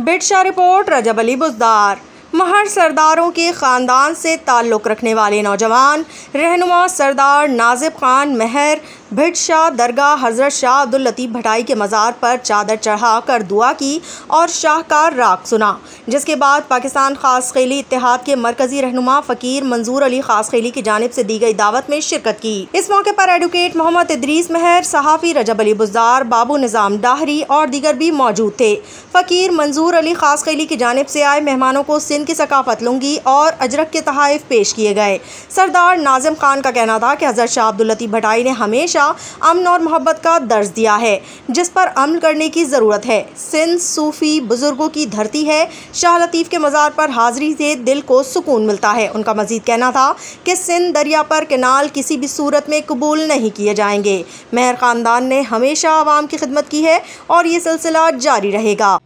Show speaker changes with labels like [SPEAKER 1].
[SPEAKER 1] बिडशा report रजब अली बुज़दार। महर सरदारों के ख़ानदान से ताल्लुक़ रखने वाले नौजवान रहनुमा सरदार नाजिब खान महर बिडशा दरगाह हज़रत शाह अब्दुल लतीफ़ भटाई के मज़ार पर चादर चढ़ा कर दुआ की और शाहकार राग सुना, जिसके बाद पाकिस्तान ख़ास खेली इत्तेहाद के मरकज़ी रहनुमा फ़कीर मंजूर अली ख़ास खेली की जानिब से दी गई दावत में शिरकत की। इस मौके पर एडवोकेट मोहम्मद इदरीस महर, सहाफ़ी रजब अली बुज़दार, बाबू निज़ाम डाहरी और दीगर भी मौजूद थे। फ़कीर मंजूर अली ख़ास खेली की जानिब से आए मेहमानों को सिंध की सकाफ़त लुंगी और अजरक के तहाइफ पेश किए गए। सरदार नाजिम खान का कहना था कि हज़रत शाह अब्दुल लतीफ़ भटाई ने हमेशा अमन और मोहब्बत का दर्ज दिया है, जिस पर अमल करने की ज़रूरत है। सिंध सूफ़ी बुज़ुर्गों की धरती है। शाह लतीफ़ के मज़ार पर हाज़री से दिल को सुकून मिलता है। उनका मज़ीद कहना था कि सिंध दरिया पर कैनाल किसी भी सूरत में कबूल नहीं किए जाएंगे। महर ख़ानदान ने हमेशा आवाम की खिदमत की है और ये सिलसिला जारी रहेगा।